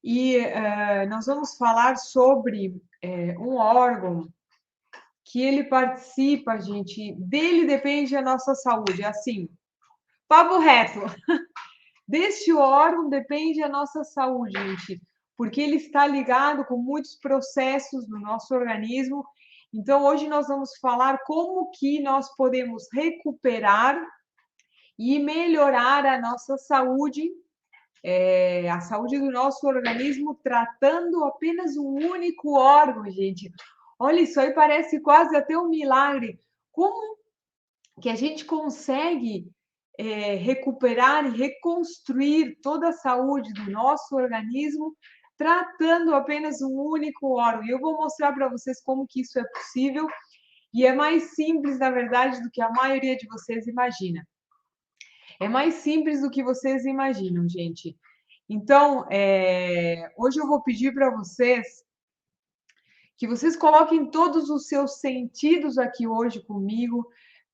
E nós vamos falar sobre um órgão que ele participa, gente, dele depende a nossa saúde. É assim, papo reto. Deste órgão depende a nossa saúde, gente, porque ele está ligado com muitos processos do nosso organismo. Então, hoje nós vamos falar como que nós podemos recuperar e melhorar a nossa saúde, a saúde do nosso organismo, tratando apenas um único órgão, gente. Olha, isso aí parece quase até um milagre. Como que a gente consegue recuperar e reconstruir toda a saúde do nosso organismo tratando apenas um único órgão. E eu vou mostrar para vocês como que isso é possível e é mais simples, na verdade, do que a maioria de vocês imagina. É mais simples do que vocês imaginam, gente. Então, hoje eu vou pedir para vocês que vocês coloquem todos os seus sentidos aqui hoje comigo,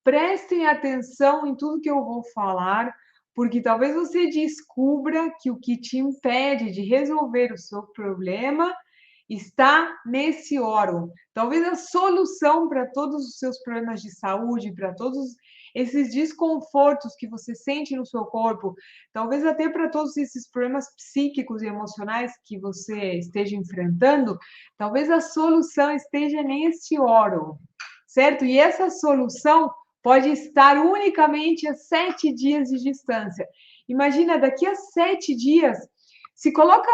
prestem atenção em tudo que eu vou falar, porque talvez você descubra que o que te impede de resolver o seu problema está nesse órgão. Talvez a solução para todos os seus problemas de saúde, para todos esses desconfortos que você sente no seu corpo, talvez até para todos esses problemas psíquicos e emocionais que você esteja enfrentando, talvez a solução esteja neste órgão, certo? E essa solução pode estar unicamente a 7 dias de distância. Imagina, daqui a 7 dias, se coloca,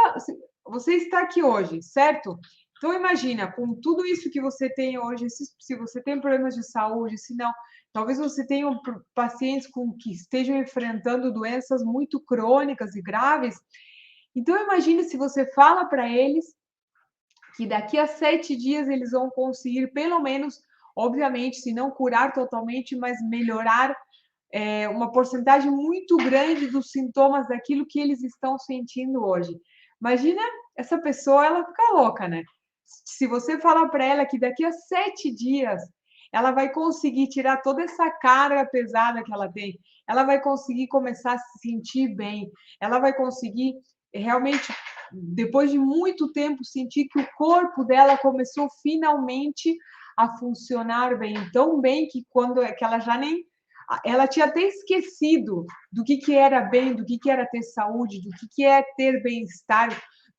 você está aqui hoje, certo? Então imagina, com tudo isso que você tem hoje, se você tem problemas de saúde, se não, talvez você tenha pacientes que estejam enfrentando doenças muito crônicas e graves. Então imagine se você fala para eles que daqui a 7 dias eles vão conseguir, pelo menos, obviamente, se não curar totalmente, mas melhorar uma porcentagem muito grande dos sintomas daquilo que eles estão sentindo hoje. Imagina essa pessoa, ela fica louca, né? Se você falar para ela que daqui a 7 dias ela vai conseguir tirar toda essa carga pesada que ela tem, ela vai conseguir começar a se sentir bem, ela vai conseguir realmente, depois de muito tempo, sentir que o corpo dela começou finalmente a funcionar bem, tão bem que quando que ela já nem ela tinha até esquecido do que era bem, do que era ter saúde, do que é ter bem-estar,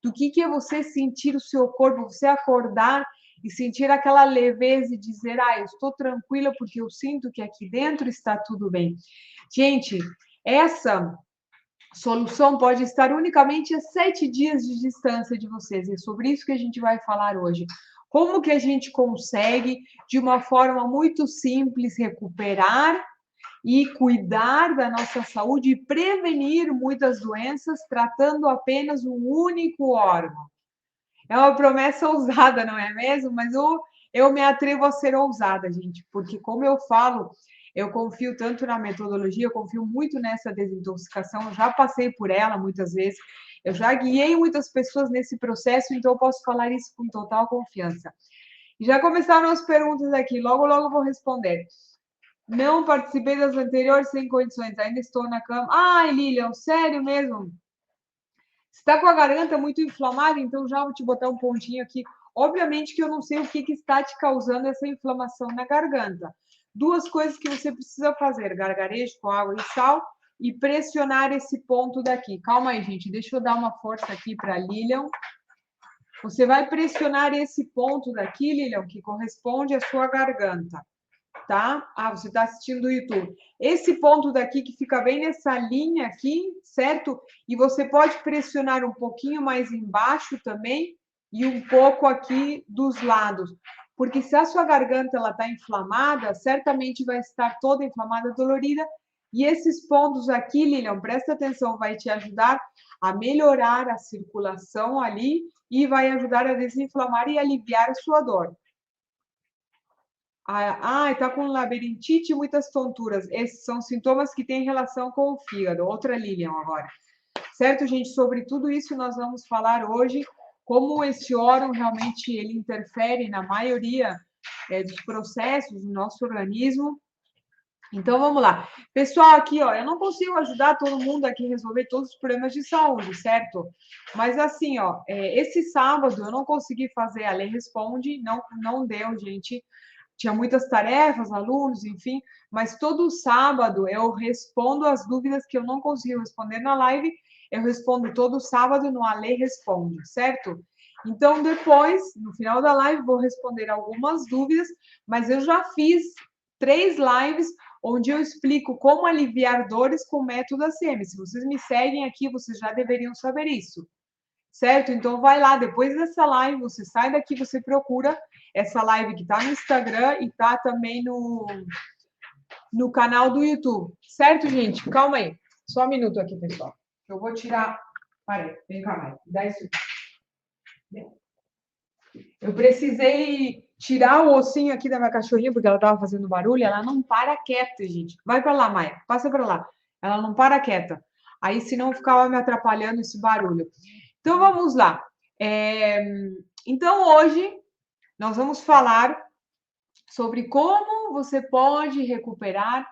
do que é você sentir o seu corpo, você acordar e sentir aquela leveza e dizer, eu estou tranquila porque eu sinto que aqui dentro está tudo bem. Gente, essa solução pode estar unicamente a 7 dias de distância de vocês. E é sobre isso que a gente vai falar hoje. Como que a gente consegue, de uma forma muito simples, recuperar e cuidar da nossa saúde e prevenir muitas doenças tratando apenas um único órgão. É uma promessa ousada, não é mesmo? Mas eu me atrevo a ser ousada, gente, porque como eu falo, eu confio tanto na metodologia, eu confio muito nessa desintoxicação, eu já passei por ela muitas vezes, eu já guiei muitas pessoas nesse processo, então eu posso falar isso com total confiança. E já começaram as perguntas aqui, logo, logo eu vou responder. Não participei das anteriores sem condições, ainda estou na cama. Ai, Lilian, sério mesmo? Você está com a garganta muito inflamada, então já vou te botar um pontinho aqui. Obviamente que eu não sei o que está te causando essa inflamação na garganta. Duas coisas que você precisa fazer: gargarejo com água e sal e pressionar esse ponto daqui. Calma aí, gente, deixa eu dar uma força aqui para a Lilian. Você vai pressionar esse ponto daqui, Lilian, que corresponde à sua garganta. Tá? Você está assistindo do YouTube. Esse ponto daqui que fica bem nessa linha aqui, certo? E você pode pressionar um pouquinho mais embaixo também e um pouco aqui dos lados. Porque se a sua garganta ela está inflamada, certamente vai estar toda inflamada, dolorida. E esses pontos aqui, Lilian, presta atenção, vai te ajudar a melhorar a circulação ali e vai ajudar a desinflamar e aliviar a sua dor. Está com labirintite e muitas tonturas. Esses são sintomas que têm relação com o fígado. Outra Lilian agora. Certo, gente? Sobre tudo isso nós vamos falar hoje, como esse órgão realmente ele interfere na maioria dos processos do nosso organismo. Então, vamos lá. Pessoal, aqui, ó, eu não consigo ajudar todo mundo aqui a resolver todos os problemas de saúde, certo? Mas, assim, ó, esse sábado eu não consegui fazer a Lei Responde, não deu, gente. Tinha muitas tarefas, alunos, enfim, mas todo sábado eu respondo as dúvidas que eu não consegui responder na live, eu respondo todo sábado no Ale Responde, certo? Então, depois, no final da live, vou responder algumas dúvidas, mas eu já fiz 3 lives onde eu explico como aliviar dores com o método ACM. Se vocês me seguem aqui, vocês já deveriam saber isso, certo? Então vai lá, depois dessa live, você sai daqui, você procura essa live que está no Instagram e está também no canal do YouTube, certo, gente? Calma aí, só um minuto aqui, pessoal. Eu vou tirar. Peraí, vem cá, Mai, dá isso. Eu precisei tirar o ossinho aqui da minha cachorrinha, porque ela estava fazendo barulho, ela não para quieta, gente. Vai para lá, Maia, passa para lá. Ela não para quieta. Aí, senão, ficava me atrapalhando esse barulho. Então, vamos lá. Então, hoje, nós vamos falar sobre como você pode recuperar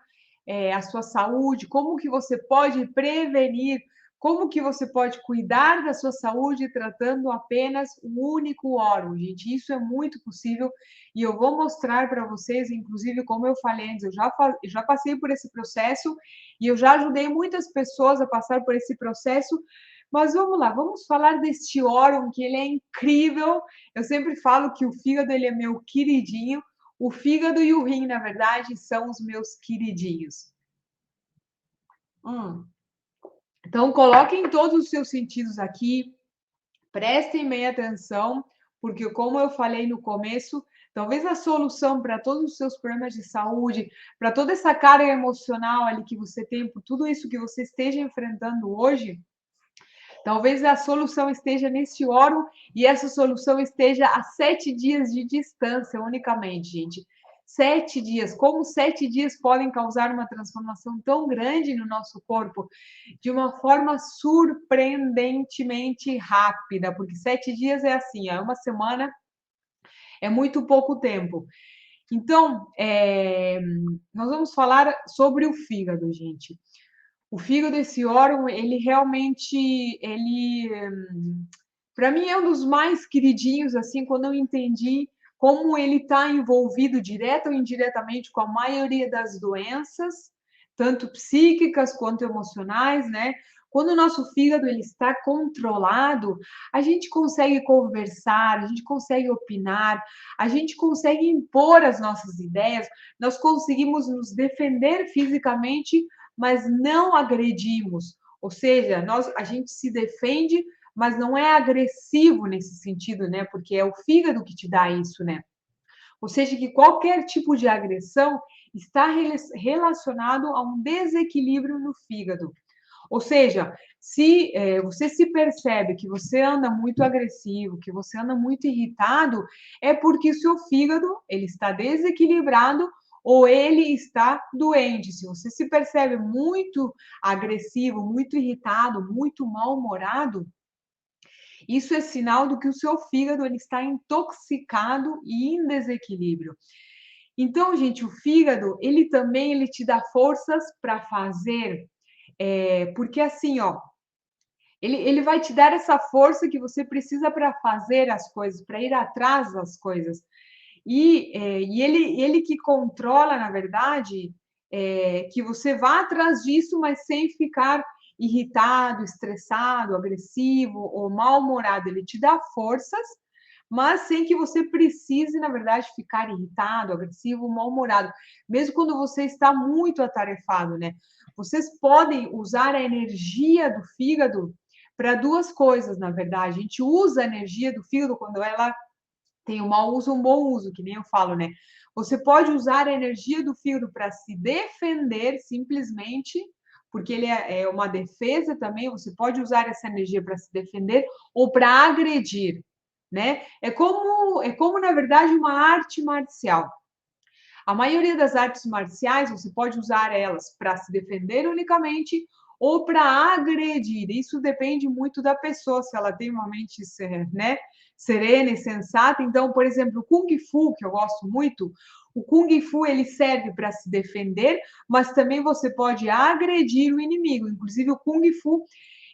a sua saúde, como que você pode prevenir, como que você pode cuidar da sua saúde tratando apenas um único órgão, gente. Isso é muito possível e eu vou mostrar para vocês, inclusive, como eu falei antes, eu já passei por esse processo e eu já ajudei muitas pessoas a passar por esse processo. Mas vamos lá, vamos falar deste órgão que ele é incrível. Eu sempre falo que o fígado ele é meu queridinho. O fígado e o rim, na verdade, são os meus queridinhos. Então, coloquem todos os seus sentidos aqui, prestem bem atenção, porque, como eu falei no começo, talvez a solução para todos os seus problemas de saúde, para toda essa carga emocional ali que você tem, por tudo isso que você esteja enfrentando hoje, talvez a solução esteja nesse órgão e essa solução esteja a 7 dias de distância unicamente, gente. 7 dias. Como 7 dias podem causar uma transformação tão grande no nosso corpo de uma forma surpreendentemente rápida, porque 7 dias é assim, é uma semana, é muito pouco tempo. Então, nós vamos falar sobre o fígado, gente. O fígado, esse órgão, ele realmente, para mim é um dos mais queridinhos, assim, quando eu entendi como ele está envolvido direta ou indiretamente com a maioria das doenças, tanto psíquicas quanto emocionais, né? Quando o nosso fígado ele está controlado, a gente consegue conversar, a gente consegue opinar, a gente consegue impor as nossas ideias, nós conseguimos nos defender fisicamente, mas não agredimos. Ou seja, a gente se defende, mas não é agressivo nesse sentido, né? Porque é o fígado que te dá isso, né? Ou seja, que qualquer tipo de agressão está relacionado a um desequilíbrio no fígado. Ou seja, se você se percebe que você anda muito agressivo, que você anda muito irritado, é porque o seu fígado ele está desequilibrado ou ele está doente. Se você se percebe muito agressivo, muito irritado, muito mal-humorado, isso é sinal do que o seu fígado ele está intoxicado e em desequilíbrio. Então, gente, o fígado, ele te dá forças para fazer, porque assim, ó, ele vai te dar essa força que você precisa para fazer as coisas, para ir atrás das coisas. E ele que controla, na verdade, que você vá atrás disso, mas sem ficar irritado, estressado, agressivo ou mal-humorado. Ele te dá forças, mas sem que você precise, na verdade, ficar irritado, agressivo, mal-humorado. Mesmo quando você está muito atarefado, né? Vocês podem usar a energia do fígado para 2 coisas, na verdade. A gente usa a energia do fígado quando ela tem um mau uso, um bom uso, que nem eu falo, né? Você pode usar a energia do fígado para se defender simplesmente, porque ele é uma defesa também. Você pode usar essa energia para se defender ou para agredir, né? É como na verdade uma arte marcial. A maioria das artes marciais você pode usar elas para se defender unicamente ou para agredir. Isso depende muito da pessoa, se ela tem uma mente, né, serena e sensata. Então, por exemplo, o Kung Fu, que eu gosto muito, o Kung Fu ele serve para se defender, mas também você pode agredir o inimigo. Inclusive, o Kung Fu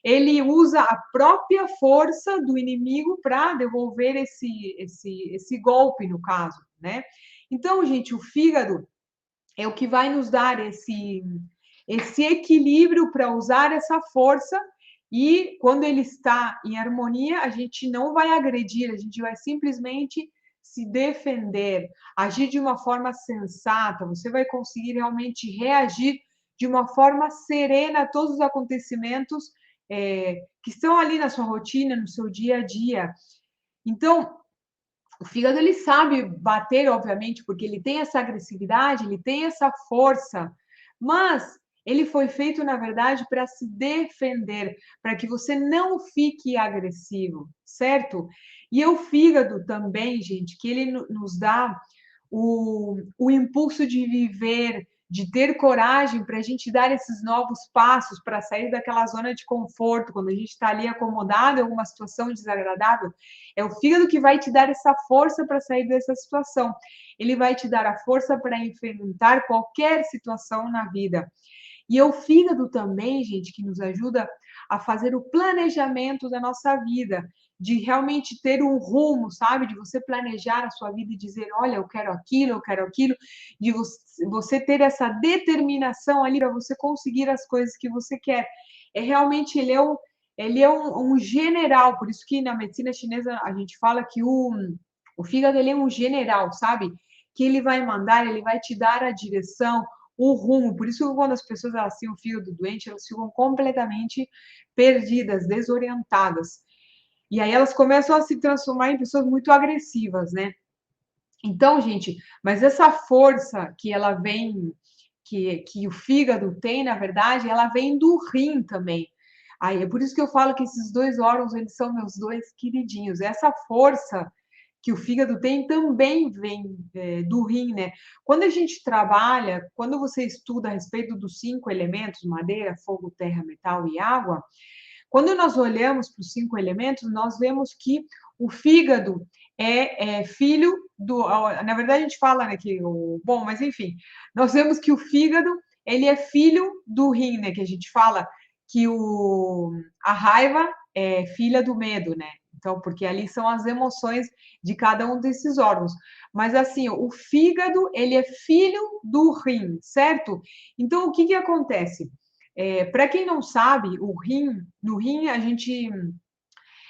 ele usa a própria força do inimigo para devolver esse golpe, no caso, né? Então, gente, o fígado é o que vai nos dar esse equilíbrio para usar essa força e quando ele está em harmonia, a gente não vai agredir, a gente vai simplesmente se defender, agir de uma forma sensata, você vai conseguir realmente reagir de uma forma serena a todos os acontecimentos que estão ali na sua rotina, no seu dia a dia. Então, o fígado ele sabe bater, obviamente, porque ele tem essa agressividade, ele tem essa força, mas ele foi feito, na verdade, para se defender, para que você não fique agressivo, certo? E o fígado também, gente, que ele nos dá o impulso de viver, de ter coragem para a gente dar esses novos passos, para sair daquela zona de conforto, quando a gente está ali acomodado em alguma situação desagradável, é o fígado que vai te dar essa força para sair dessa situação. Ele vai te dar a força para enfrentar qualquer situação na vida. E é o fígado também, gente, que nos ajuda a fazer o planejamento da nossa vida, de realmente ter um rumo, sabe? De você planejar a sua vida e dizer, olha, eu quero aquilo, de você ter essa determinação ali para você conseguir as coisas que você quer. É realmente, ele é um general, por isso que na medicina chinesa a gente fala que o fígado ele é um general, sabe? Que ele vai mandar, ele vai te dar a direção, o rumo. Por isso, quando as pessoas elas têm o fígado doente, elas ficam completamente perdidas, desorientadas. E aí elas começam a se transformar em pessoas muito agressivas, né? Então, gente, mas essa força que ela vem, que o fígado tem, na verdade, ela vem do rim também. Aí é por isso que eu falo que esses dois órgãos, eles são meus dois queridinhos. Essa força que o fígado tem também vem do rim, né? Quando a gente trabalha, quando você estuda a respeito dos 5 elementos, madeira, fogo, terra, metal e água, quando nós olhamos para os 5 elementos, nós vemos que o fígado é filho do. Na verdade, a gente fala, né, que o. Bom, mas enfim, nós vemos que o fígado ele é filho do rim, né? Que a gente fala que a raiva é filha do medo, né? Então, porque ali são as emoções de cada um desses órgãos. Mas assim, o fígado ele é filho do rim, certo? Então, o que que acontece? Para quem não sabe, no rim a gente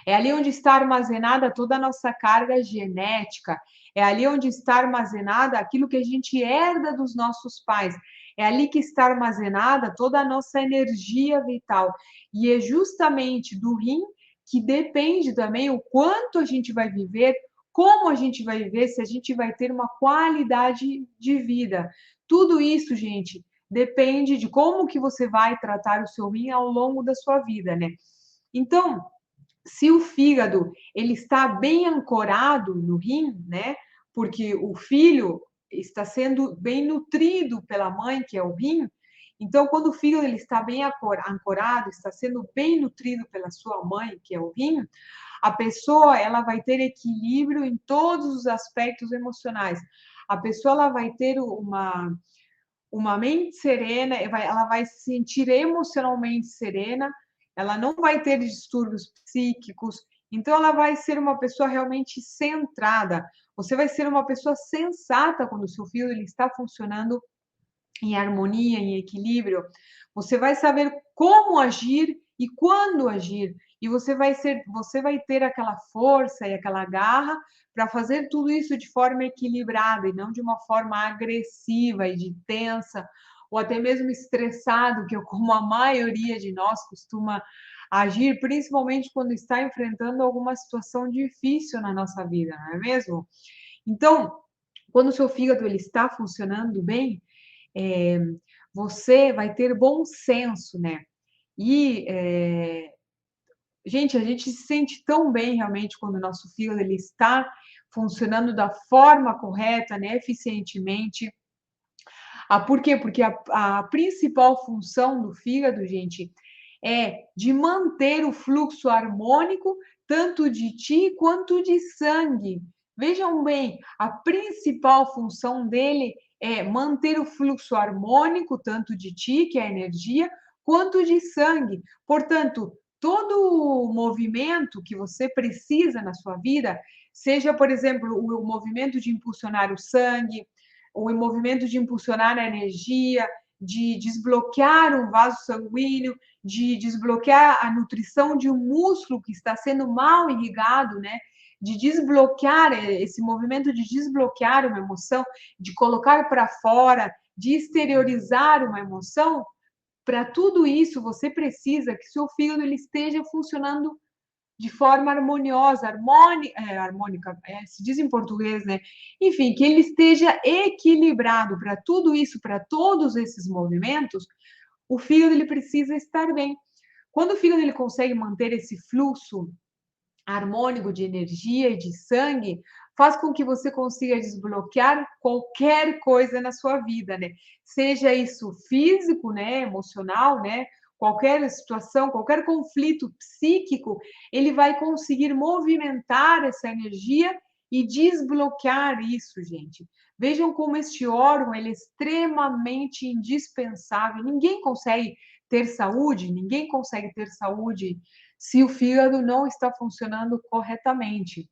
é ali onde está armazenada toda a nossa carga genética, é ali onde está armazenada aquilo que a gente herda dos nossos pais, é ali que está armazenada toda a nossa energia vital. E é justamente do rim que depende também o quanto a gente vai viver, como a gente vai viver, se a gente vai ter uma qualidade de vida. Tudo isso, gente, depende de como que você vai tratar o seu rim ao longo da sua vida, né? Então, se o fígado ele está bem ancorado no rim, né? Porque o filho está sendo bem nutrido pela mãe, que é o rim. Então, quando o fígado ele está bem ancorado, está sendo bem nutrido pela sua mãe, que é o rim, a pessoa ela vai ter equilíbrio em todos os aspectos emocionais. A pessoa ela vai ter uma mente serena, ela vai se sentir emocionalmente serena, ela não vai ter distúrbios psíquicos, então ela vai ser uma pessoa realmente centrada. Você vai ser uma pessoa sensata quando o seu filho ele está funcionando em harmonia, em equilíbrio. Você vai saber como agir e quando agir. E você vai ter aquela força e aquela garra para fazer tudo isso de forma equilibrada e não de uma forma agressiva e de tensa ou até mesmo estressado, que é como a maioria de nós costuma agir, principalmente quando está enfrentando alguma situação difícil na nossa vida, não é mesmo? Então, quando o seu fígado ele está funcionando bem, é, você vai ter bom senso, né? E, gente, a gente se sente tão bem realmente quando o nosso fígado ele está funcionando da forma correta, né? Eficientemente. Por quê? Porque a principal função do fígado, gente, é de manter o fluxo harmônico tanto de ti quanto de sangue, Vejam bem, a principal função dele é manter o fluxo harmônico, tanto de ti, que é a energia, quanto de sangue. Portanto, todo o movimento que você precisa na sua vida, seja, por exemplo, o movimento de impulsionar o sangue, o movimento de impulsionar a energia, de desbloquear um vaso sanguíneo, de desbloquear a nutrição de um músculo que está sendo mal irrigado, né? De desbloquear esse movimento de desbloquear uma emoção, de colocar para fora, de exteriorizar uma emoção, para tudo isso você precisa que seu fígado ele esteja funcionando de forma harmoniosa, harmônica, se diz em português, né? Enfim, que ele esteja equilibrado para tudo isso, para todos esses movimentos, o fígado ele precisa estar bem. Quando o fígado ele consegue manter esse fluxo harmônico de energia e de sangue, faz com que você consiga desbloquear qualquer coisa na sua vida, né? Seja isso físico, né, emocional, né? Qualquer situação, qualquer conflito psíquico, ele vai conseguir movimentar essa energia e desbloquear isso, gente. Vejam como este órgão ele é extremamente indispensável. Ninguém consegue ter saúde, ninguém consegue ter saúde se o fígado não está funcionando corretamente.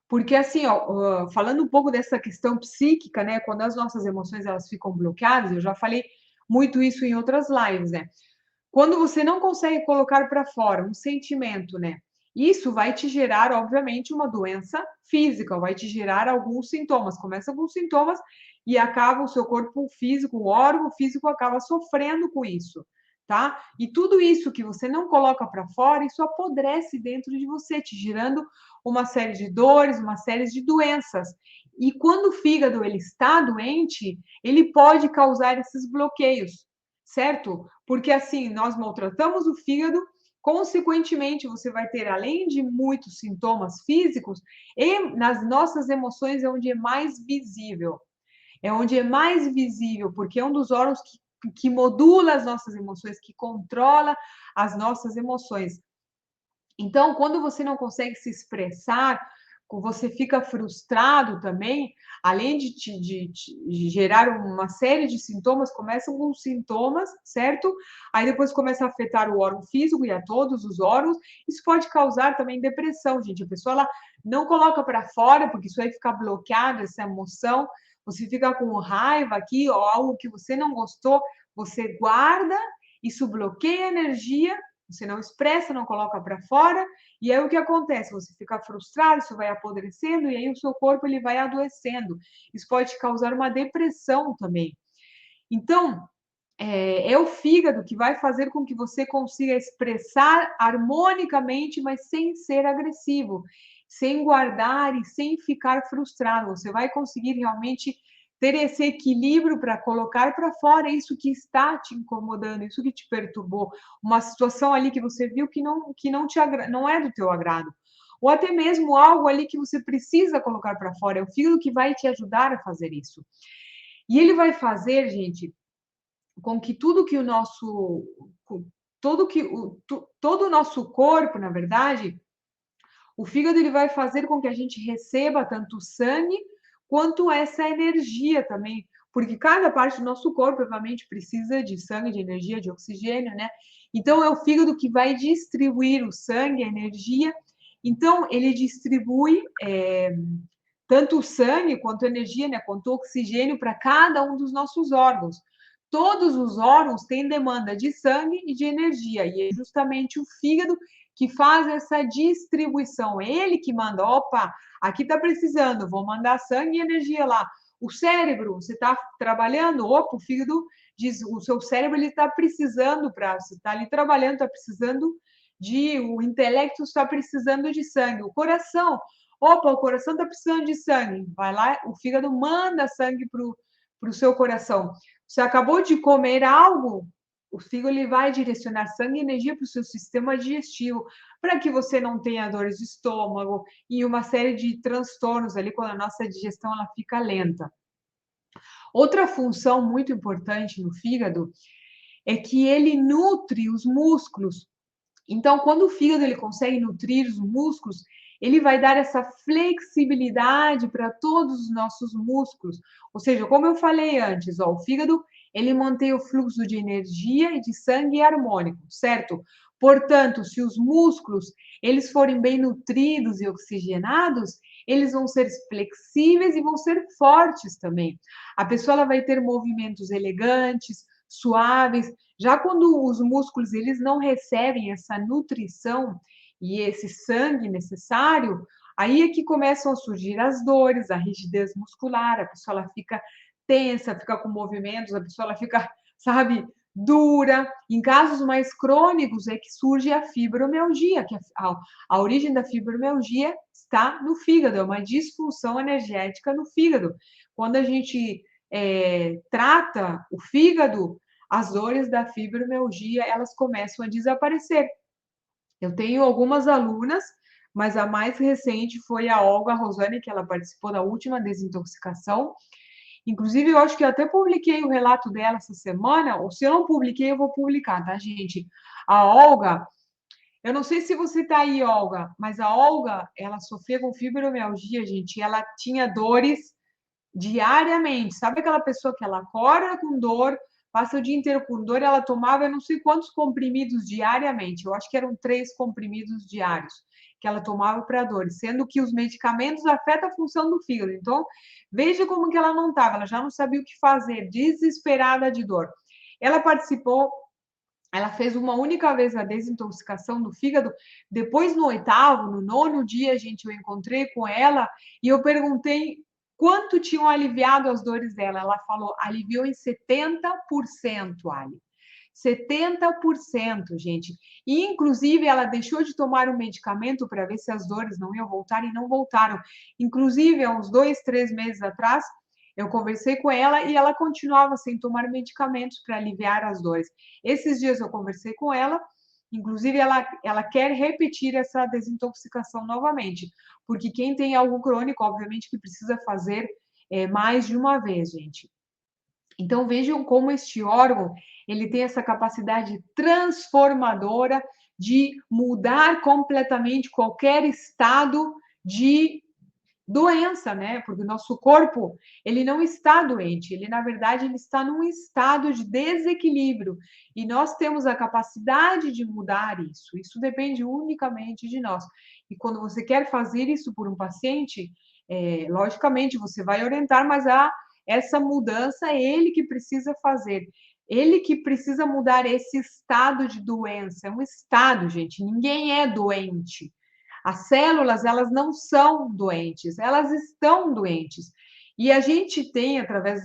Porque assim, ó, falando um pouco dessa questão psíquica, né, quando as nossas emoções elas ficam bloqueadas, eu já falei muito isso em outras lives, né? Quando você não consegue colocar para fora um sentimento, né? Isso vai te gerar, obviamente, uma doença física, vai te gerar alguns sintomas. Começa com sintomas e acaba o seu corpo físico, o órgão físico acaba sofrendo com isso, tá? E tudo isso que você não coloca para fora, isso apodrece dentro de você, te gerando uma série de dores, uma série de doenças. E quando o fígado ele está doente, ele pode causar esses bloqueios, certo? Porque assim, nós maltratamos o fígado, consequentemente, você vai ter, além de muitos sintomas físicos, e nas nossas emoções é onde é mais visível. É onde é mais visível, porque é um dos órgãos que modula as nossas emoções, que controla as nossas emoções. Então, quando você não consegue se expressar, você fica frustrado também, além de gerar uma série de sintomas, começam com sintomas, certo? Aí depois começa a afetar o órgão físico e a todos os órgãos. Isso pode causar também depressão, gente. A pessoa ela não coloca para fora, porque isso aí fica bloqueado, essa emoção. Você fica com raiva aqui, ou algo que você não gostou, você guarda, isso bloqueia a energia, você não expressa, não coloca para fora, e aí o que acontece? Você fica frustrado, isso vai apodrecendo, e aí o seu corpo ele vai adoecendo. Isso pode causar uma depressão também. Então, é o fígado que vai fazer com que você consiga expressar harmonicamente, mas sem ser agressivo, sem guardar e sem ficar frustrado. Você vai conseguir realmente ter esse equilíbrio para colocar para fora isso que está te incomodando, isso que te perturbou, uma situação ali que você viu não é do teu agrado. Ou até mesmo algo ali que você precisa colocar para fora. É o fígado que vai te ajudar a fazer isso. E ele vai fazer, gente, com que tudo que o nosso todo o nosso corpo, na verdade, o fígado ele vai fazer com que a gente receba tanto sangue quanto essa energia também, porque cada parte do nosso corpo, obviamente, precisa de sangue, de energia, de oxigênio, né? Então é o fígado que vai distribuir o sangue, a energia. Então ele distribui tanto o sangue quanto a energia, né, quanto o oxigênio para cada um dos nossos órgãos. Todos os órgãos têm demanda de sangue e de energia, e é justamente o fígado que faz essa distribuição. É ele que manda, opa, aqui está precisando, vou mandar sangue e energia lá. O cérebro, você está trabalhando, opa, o fígado diz, o seu cérebro ele está precisando para, você está ali trabalhando, está precisando o intelecto está precisando de sangue. O coração, opa, o coração está precisando de sangue. Vai lá, o fígado manda sangue para o seu coração. Você acabou de comer algo, o fígado ele vai direcionar sangue e energia para o seu sistema digestivo, para que você não tenha dores de estômago e uma série de transtornos ali quando a nossa digestão ela fica lenta. Outra função muito importante no fígado é que ele nutre os músculos Então, quando o fígado ele consegue nutrir os músculos, ele vai dar essa flexibilidade para todos os nossos músculos. Ou seja, como eu falei antes, ó, o fígado ele mantém o fluxo de energia e de sangue harmônico, certo? Portanto, se os músculos eles forem bem nutridos e oxigenados, eles vão ser flexíveis e vão ser fortes também. A pessoa ela vai ter movimentos elegantes, suaves. Já quando os músculos eles não recebem essa nutrição e esse sangue necessário, aí é que começam a surgir as dores, a rigidez muscular, a pessoa ela fica tensa, fica com movimentos, a pessoa ela fica, sabe, dura. Em casos mais crônicos é que surge a fibromialgia, que a origem da fibromialgia está no fígado, é uma disfunção energética no fígado. Quando a gente trata o fígado, as dores da fibromialgia elas começam a desaparecer. Eu tenho algumas alunas, mas a mais recente foi a Olga Rosane, que ela participou da última desintoxicação. Inclusive, eu acho que eu até publiquei o relato dela essa semana, ou se eu não publiquei, eu vou publicar, tá, gente? A Olga, eu não sei se você tá aí, Olga, mas a Olga, ela sofria com fibromialgia, gente, e ela tinha dores diariamente. Sabe aquela pessoa que ela acorda com dor, passa o dia inteiro com dor, ela tomava eu não sei quantos comprimidos diariamente. Eu acho que eram 3 comprimidos diários que ela tomava para dor, sendo que os medicamentos afetam a função do fígado. Então, veja como que ela não estava, ela já não sabia o que fazer, desesperada de dor. Ela participou, ela fez uma única vez a desintoxicação do fígado. Depois, no 8º, no 9º dia, gente, eu encontrei com ela e eu perguntei quanto tinham aliviado as dores dela. Ela falou, aliviou em 70%, Ali. 70%, gente. E, inclusive, ela deixou de tomar o medicamento para ver se as dores não iam voltar e não voltaram. Inclusive, há uns 2, 3 meses atrás, eu conversei com ela e ela continuava sem tomar medicamentos para aliviar as dores. Esses dias eu conversei com ela, inclusive ela quer repetir essa desintoxicação novamente, porque quem tem algo crônico, obviamente, que precisa fazer mais de uma vez, gente. Então vejam como este órgão ele tem essa capacidade transformadora de mudar completamente qualquer estado de doença, né? Porque o nosso corpo, ele não está doente, ele na verdade ele está num estado de desequilíbrio e nós temos a capacidade de mudar isso. Isso depende unicamente de nós. E quando você quer fazer isso por um paciente, logicamente você vai orientar, mas essa mudança é ele que precisa fazer. Ele que precisa mudar esse estado de doença. É um estado, gente. Ninguém é doente. As células, elas não são doentes, elas estão doentes. E a gente tem, através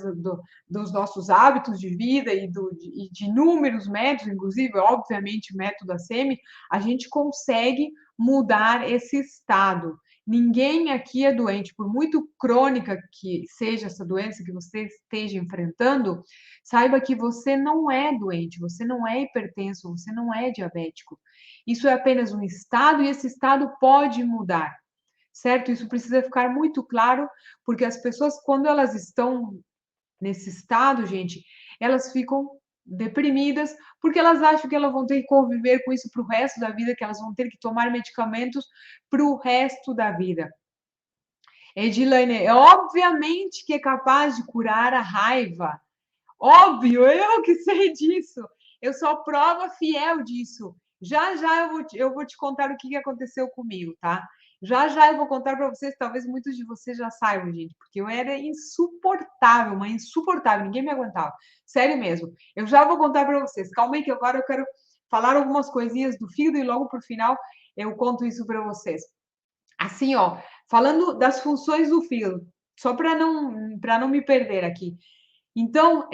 dos nossos hábitos de vida e de inúmeros métodos, inclusive, obviamente, o método ACM, a gente consegue mudar esse estado. Ninguém aqui é doente, por muito crônica que seja essa doença que você esteja enfrentando, saiba que você não é doente, você não é hipertenso, você não é diabético. Isso é apenas um estado e esse estado pode mudar, certo? Isso precisa ficar muito claro, porque as pessoas, quando elas estão nesse estado, gente, elas ficam deprimidas, porque elas acham que elas vão ter que conviver com isso para o resto da vida, que elas vão ter que tomar medicamentos para o resto da vida. Edilane, obviamente que é capaz de curar a raiva. Óbvio, eu que sei disso. Eu sou prova fiel disso. Já já eu vou te contar o que aconteceu comigo, tá? Já já eu vou contar para vocês, talvez muitos de vocês já saibam, gente, porque eu era insuportável, uma insuportável, ninguém me aguentava. Sério mesmo. Eu já vou contar para vocês. Calma aí que agora eu quero falar algumas coisinhas do fígado e logo por final eu conto isso para vocês. Assim, ó, falando das funções do fígado, só para não me perder aqui. Então,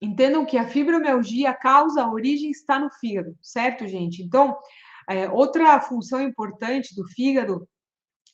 entendam que a fibromialgia, a causa, a origem está no fígado, certo, gente? Então, outra função importante do fígado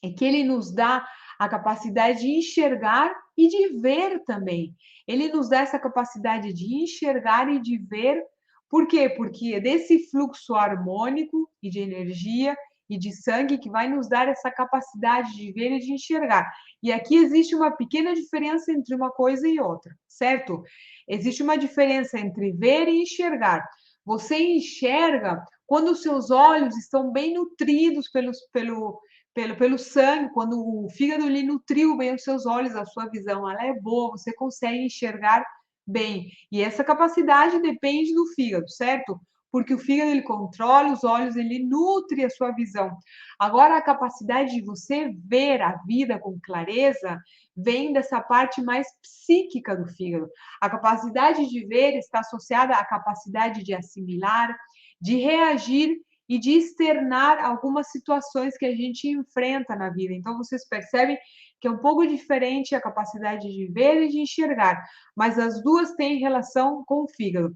é que ele nos dá a capacidade de enxergar e de ver também. Ele nos dá essa capacidade de enxergar e de ver. Por quê? Porque é desse fluxo harmônico e de energia e de sangue que vai nos dar essa capacidade de ver e de enxergar. E aqui existe uma pequena diferença entre uma coisa e outra, certo? Existe uma diferença entre ver e enxergar. Você enxerga quando os seus olhos estão bem nutridos pelo sangue, quando o fígado lhe nutriu bem os seus olhos, a sua visão ela é boa, você consegue enxergar bem. E essa capacidade depende do fígado, certo? Porque o fígado ele controla os olhos, ele nutre a sua visão. Agora, a capacidade de você ver a vida com clareza vem dessa parte mais psíquica do fígado. A capacidade de ver está associada à capacidade de assimilar, de reagir e de externar algumas situações que a gente enfrenta na vida. Então, vocês percebem que é um pouco diferente a capacidade de ver e de enxergar, mas as duas têm relação com o fígado.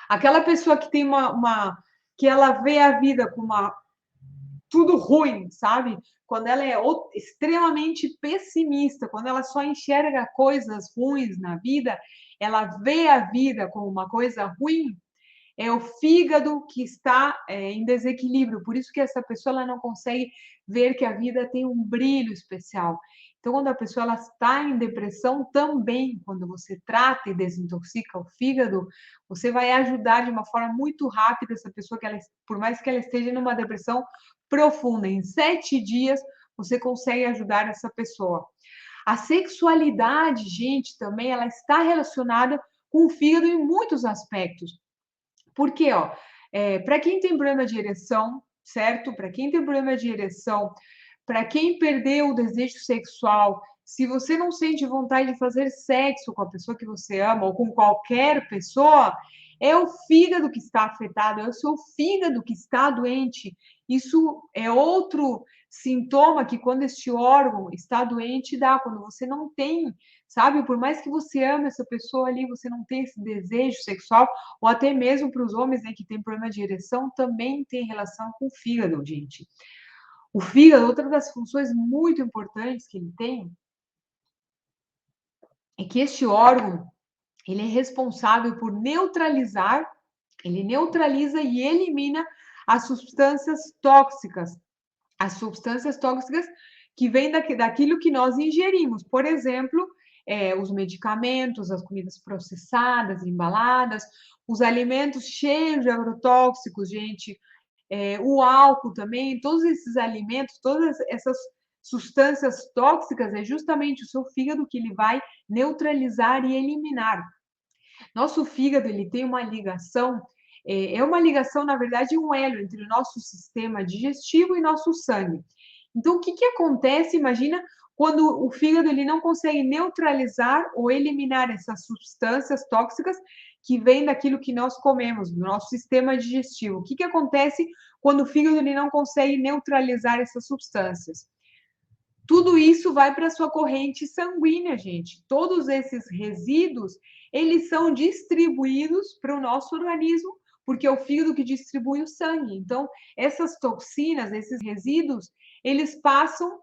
Aquela pessoa que tem que ela vê a vida com tudo ruim, sabe? Quando ela é extremamente pessimista, quando ela só enxerga coisas ruins na vida, ela vê a vida como uma coisa ruim, é o fígado que está em desequilíbrio. Por isso que essa pessoa ela não consegue ver que a vida tem um brilho especial. Então, quando a pessoa ela está em depressão, também, quando você trata e desintoxica o fígado, você vai ajudar de uma forma muito rápida essa pessoa, que ela, por mais que ela esteja numa depressão profunda, em 7 dias, você consegue ajudar essa pessoa. A sexualidade, gente, também, ela está relacionada com o fígado em muitos aspectos. Porque, ó, para quem tem problema de ereção, certo? Para quem tem problema de ereção, para quem perdeu o desejo sexual, se você não sente vontade de fazer sexo com a pessoa que você ama ou com qualquer pessoa, é o fígado que está afetado, é o seu fígado que está doente. Isso é outro sintoma que quando este órgão está doente dá, quando você não tem, sabe? Por mais que você ame essa pessoa ali, você não tem esse desejo sexual, ou até mesmo para os homens, né, que têm problema de ereção, também tem relação com o fígado, gente. O fígado, outra das funções muito importantes que ele tem, é que este órgão, ele é responsável por neutralizar, ele neutraliza e elimina as substâncias tóxicas. As substâncias tóxicas que vêm daquilo que nós ingerimos. Por exemplo, os medicamentos, as comidas processadas, embaladas, os alimentos cheios de agrotóxicos, gente, o álcool também, todos esses alimentos, todas essas substâncias tóxicas, é justamente o seu fígado que ele vai neutralizar e eliminar. Nosso fígado, ele tem uma ligação, é uma ligação, na verdade, um elo entre o nosso sistema digestivo e nosso sangue. Então, o que que acontece, imagina, quando o fígado ele não consegue neutralizar ou eliminar essas substâncias tóxicas que vêm daquilo que nós comemos, do nosso sistema digestivo. O que que acontece quando o fígado ele não consegue neutralizar essas substâncias? Tudo isso vai para a sua corrente sanguínea, gente. Todos esses resíduos, eles são distribuídos para o nosso organismo, porque é o fígado que distribui o sangue. Então, essas toxinas, esses resíduos, eles passam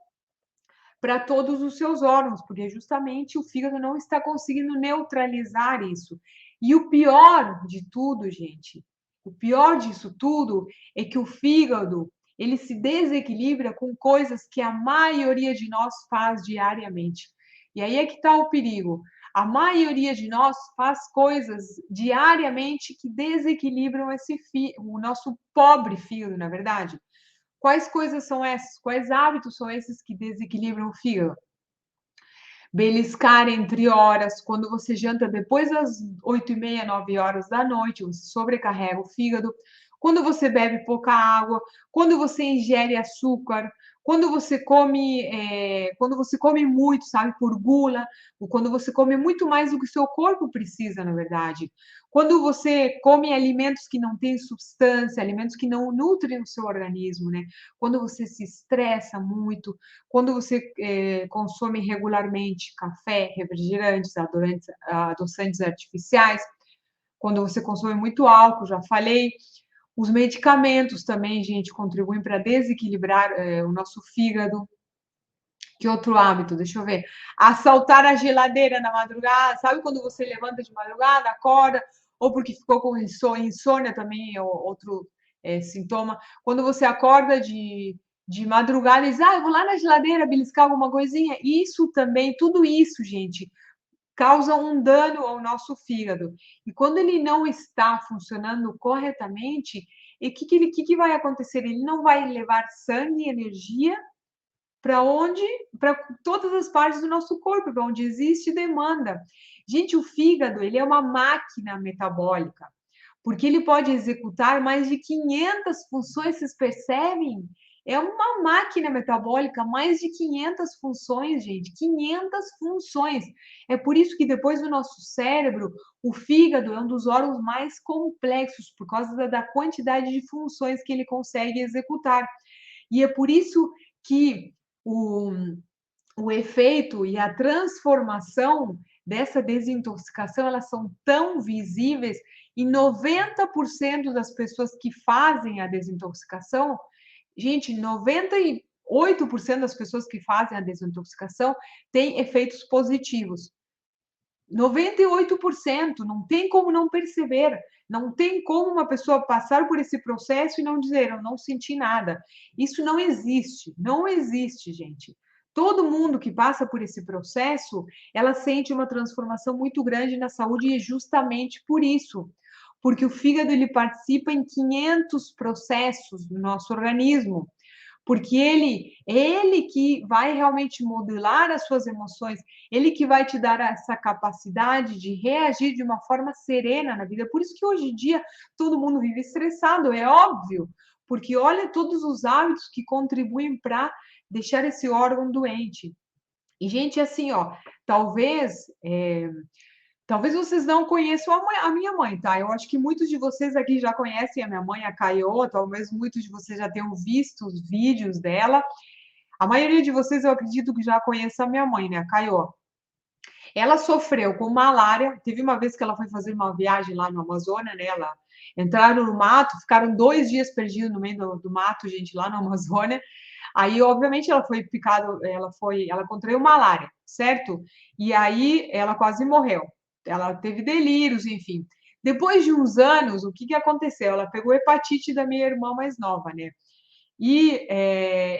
para todos os seus órgãos, porque justamente o fígado não está conseguindo neutralizar isso. E o pior de tudo, gente, o pior disso tudo é que o fígado, ele se desequilibra com coisas que a maioria de nós faz diariamente. E aí é que está o perigo. A maioria de nós faz coisas diariamente que desequilibram o nosso pobre fígado, na é verdade. Quais coisas são essas? Quais hábitos são esses que desequilibram o fígado? Beliscar entre horas, quando você janta depois das 8h30, 9 horas da noite, você sobrecarrega o fígado. Quando você bebe pouca água, quando você ingere açúcar, quando você come muito, sabe, por gula, ou quando você come muito mais do que o seu corpo precisa, na verdade. Quando você come alimentos que não têm substância, alimentos que não nutrem o seu organismo, né? Quando você se estressa muito, quando você consome regularmente café, refrigerantes, adoçantes artificiais, quando você consome muito álcool, já falei. Os medicamentos também, gente, contribuem para desequilibrar o nosso fígado. Que outro hábito? Deixa eu ver. Assaltar a geladeira na madrugada. Sabe quando você levanta de madrugada, acorda, ou porque ficou com insônia também, é outro sintoma. Quando você acorda de madrugada e diz, eu vou lá na geladeira beliscar alguma coisinha. Isso também, tudo isso, gente, causa um dano ao nosso fígado. E quando ele não está funcionando corretamente, E o que vai acontecer? Ele não vai levar sangue e energia para onde? Para todas as partes do nosso corpo, para onde existe demanda. Gente, o fígado, ele é uma máquina metabólica, porque ele pode executar mais de 500 funções, vocês percebem? É uma máquina metabólica, mais de 500 funções, gente, 500 funções. É por isso que depois do nosso cérebro, o fígado é um dos órgãos mais complexos, por causa da quantidade de funções que ele consegue executar. E é por isso que o, o efeito e a transformação dessa desintoxicação, elas são tão visíveis e 90% das pessoas que fazem a desintoxicação, gente, 98% das pessoas que fazem a desintoxicação têm efeitos positivos. 98%, não tem como não perceber, não tem como uma pessoa passar por esse processo e não dizer, eu não senti nada. Isso não existe, não existe, gente. Todo mundo que passa por esse processo, ela sente uma transformação muito grande na saúde e é justamente por isso, porque o fígado ele participa em 500 processos do nosso organismo, porque ele que vai realmente modular as suas emoções, ele que vai te dar essa capacidade de reagir de uma forma serena na vida. Por isso que hoje em dia todo mundo vive estressado, é óbvio, porque olha todos os hábitos que contribuem para deixar esse órgão doente. E, gente, assim, ó, talvez talvez vocês não conheçam a minha mãe, tá? Eu acho que muitos de vocês aqui já conhecem a minha mãe, a Caio, talvez muitos de vocês já tenham visto os vídeos dela. A maioria de vocês, eu acredito que já conheça a minha mãe, né, a Caio. Ela sofreu com malária. Teve uma vez que ela foi fazer uma viagem lá no Amazônia, né? Ela entraram no mato, ficaram 2 dias perdidos no meio do mato, gente, lá no Amazônia. Aí, obviamente, ela foi picada, ela contraiu malária, certo? E aí ela quase morreu. Ela teve delírios, enfim. Depois de uns anos, o que que aconteceu? Ela pegou hepatite da minha irmã mais nova, né? E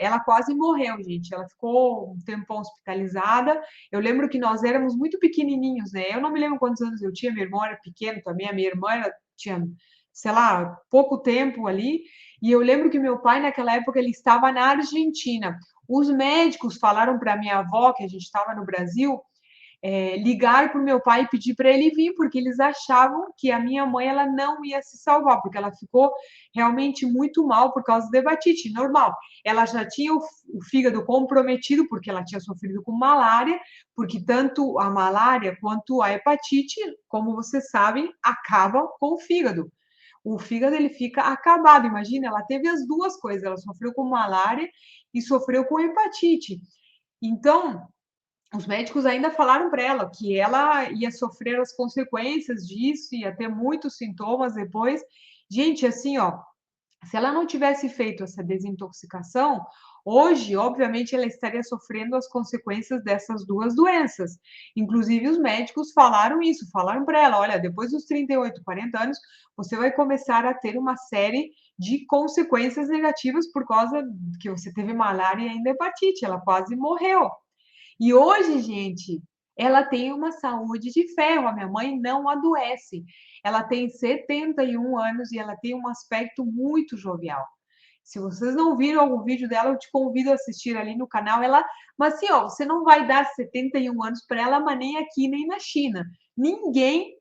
ela quase morreu, gente. Ela ficou um tempão hospitalizada. Eu lembro que nós éramos muito pequenininhos, né? Eu não me lembro quantos anos eu tinha, meu irmão era pequeno também, a minha irmã tinha, sei lá, pouco tempo ali. E eu lembro que meu pai, naquela época, ele estava na Argentina. Os médicos falaram para minha avó, que a gente estava no Brasil, ligar para o meu pai e pedir para ele vir, porque eles achavam que a minha mãe ela não ia se salvar, porque ela ficou realmente muito mal por causa da hepatite, normal. Ela já tinha o fígado comprometido, porque ela tinha sofrido com malária, porque tanto a malária quanto a hepatite, como vocês sabem, acaba com o fígado. O fígado ele fica acabado. Imagina, ela teve as duas coisas, ela sofreu com malária e sofreu com hepatite. Então, os médicos ainda falaram para ela que ela ia sofrer as consequências disso, ia ter muitos sintomas depois. Gente, assim, ó, se ela não tivesse feito essa desintoxicação, hoje, obviamente, ela estaria sofrendo as consequências dessas duas doenças. Inclusive, os médicos falaram isso, falaram para ela: olha, depois dos 38, 40 anos, você vai começar a ter uma série de consequências negativas por causa que você teve malária e ainda hepatite. Ela quase morreu. E hoje, gente, ela tem uma saúde de ferro. A minha mãe não adoece. Ela tem 71 anos e ela tem um aspecto muito jovial. Se vocês não viram algum vídeo dela, eu te convido a assistir ali no canal. Mas assim, ó, você não vai dar 71 anos para ela, mas nem aqui nem na China. Ninguém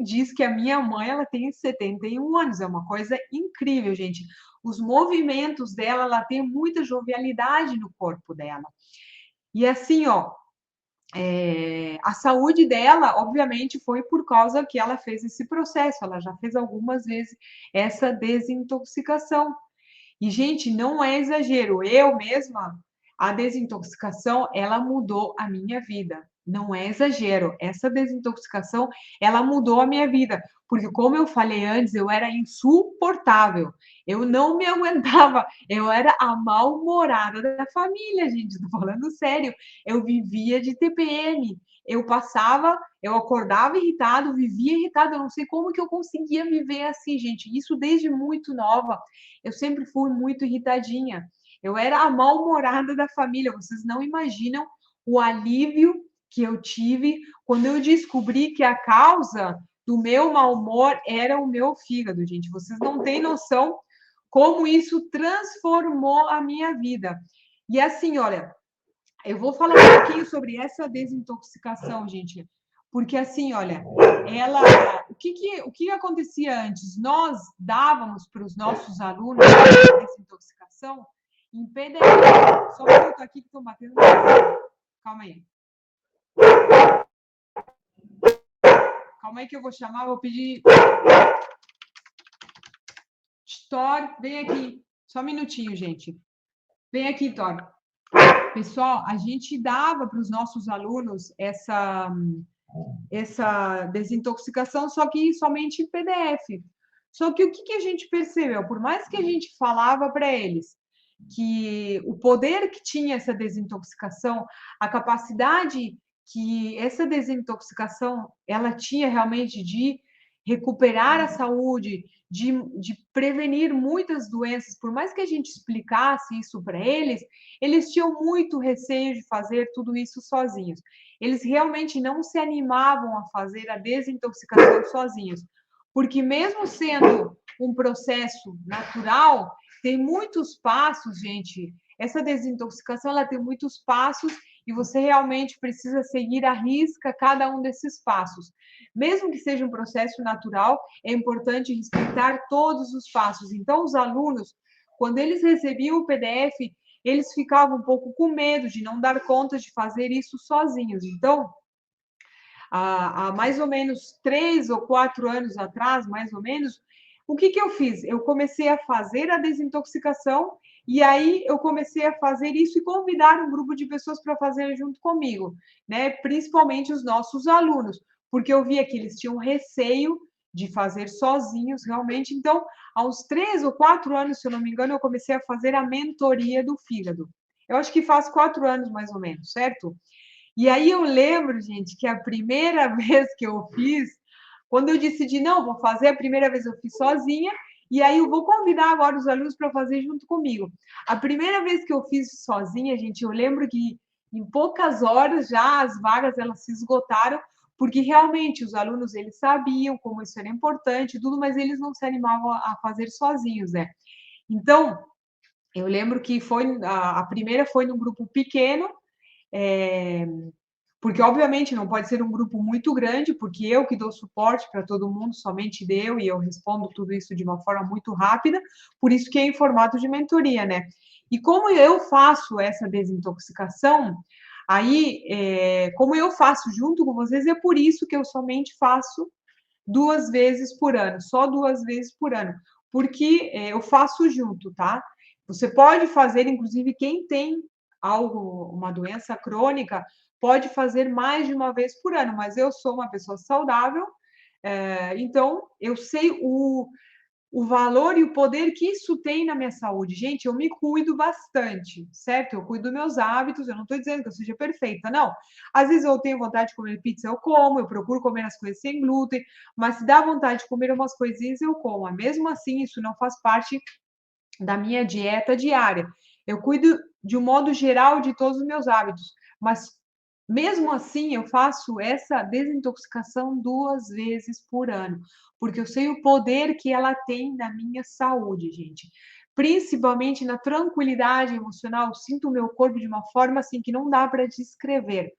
diz que a minha mãe ela tem 71 anos. É uma coisa incrível, gente. Os movimentos dela, ela tem muita jovialidade no corpo dela. E assim, ó, a saúde dela, obviamente, foi por causa que ela fez esse processo. Ela já fez algumas vezes essa desintoxicação. E, gente, não é exagero. Eu mesma, a desintoxicação, ela mudou a minha vida. Não é exagero. Essa desintoxicação, ela mudou a minha vida. Porque, como eu falei antes, eu era insuportável. Eu não me aguentava. Eu era a mal-humorada da família, gente. Estou falando sério. Eu vivia de TPM. Eu acordava irritado, vivia irritado. Eu não sei como que eu conseguia viver assim, gente. Isso desde muito nova. Eu sempre fui muito irritadinha. Eu era a mal-humorada da família. Vocês não imaginam o alívio que eu tive quando eu descobri que a causa do meu mau humor era o meu fígado, gente. Vocês não têm noção como isso transformou a minha vida. E assim, olha, eu vou falar um pouquinho sobre essa desintoxicação, gente, porque assim, olha, ela, o que acontecia antes? Nós dávamos para os nossos alunos a desintoxicação em PDF. Só um minuto aqui que estão batendo. Calma aí. Calma aí que eu vou chamar, vou pedir. Thor, vem aqui. Só um minutinho, gente. Vem aqui, Thor. Pessoal, a gente dava para os nossos alunos essa desintoxicação, só que somente em PDF. Só que o que a gente percebeu? Por mais que a gente falava para eles que o poder que tinha essa desintoxicação, a capacidade que essa desintoxicação ela tinha realmente de recuperar a saúde, de prevenir muitas doenças, por mais que a gente explicasse isso para eles, eles tinham muito receio de fazer tudo isso sozinhos. Eles realmente não se animavam a fazer a desintoxicação sozinhos, porque mesmo sendo um processo natural, tem muitos passos, gente. Essa desintoxicação ela tem muitos passos e você realmente precisa seguir à risca cada um desses passos. Mesmo que seja um processo natural, é importante respeitar todos os passos. Então, os alunos, quando eles recebiam o PDF, eles ficavam um pouco com medo de não dar conta de fazer isso sozinhos. Então, há mais ou menos 3 ou 4 anos atrás, mais ou menos, o que eu fiz? Eu comecei a fazer a desintoxicação e aí eu comecei a fazer isso e convidar um grupo de pessoas para fazer junto comigo, né? Principalmente os nossos alunos, porque eu via que eles tinham receio de fazer sozinhos, realmente. Então, há uns 3 ou 4 anos, se eu não me engano, eu comecei a fazer a mentoria do fígado. Eu acho que faz 4 anos, mais ou menos, certo? E aí eu lembro, gente, que a primeira vez que eu fiz, quando eu decidi, não, vou fazer, a primeira vez eu fiz sozinha, e aí eu vou convidar agora os alunos para fazer junto comigo. A primeira vez que eu fiz sozinha, gente, eu lembro que em poucas horas já as vagas elas se esgotaram, porque realmente os alunos eles sabiam como isso era importante e tudo, mas eles não se animavam a fazer sozinhos, né? Então, eu lembro que foi a primeira foi num grupo pequeno, é, porque, obviamente, não pode ser um grupo muito grande, porque eu que dou suporte para todo mundo, somente deu, e eu respondo tudo isso de uma forma muito rápida, por isso que é em formato de mentoria, né? E como eu faço essa desintoxicação, aí, como eu faço junto com vocês, é por isso que eu somente faço 2 vezes por ano, só 2 vezes por ano, porque eu faço junto, tá? Você pode fazer, inclusive, quem tem algo, uma doença crônica, pode fazer mais de uma vez por ano, mas eu sou uma pessoa saudável, então eu sei o valor e o poder que isso tem na minha saúde. Gente, eu me cuido bastante, certo? Eu cuido dos meus hábitos, eu não estou dizendo que eu seja perfeita, não. Às vezes eu tenho vontade de comer pizza, eu como, eu procuro comer as coisas sem glúten, mas se dá vontade de comer umas coisinhas, eu como. Mas mesmo assim, isso não faz parte da minha dieta diária. Eu cuido de um modo geral de todos os meus hábitos, mas mesmo assim eu faço essa desintoxicação 2 vezes por ano, porque eu sei o poder que ela tem na minha saúde, gente. Principalmente na tranquilidade emocional, eu sinto o meu corpo de uma forma assim que não dá para descrever.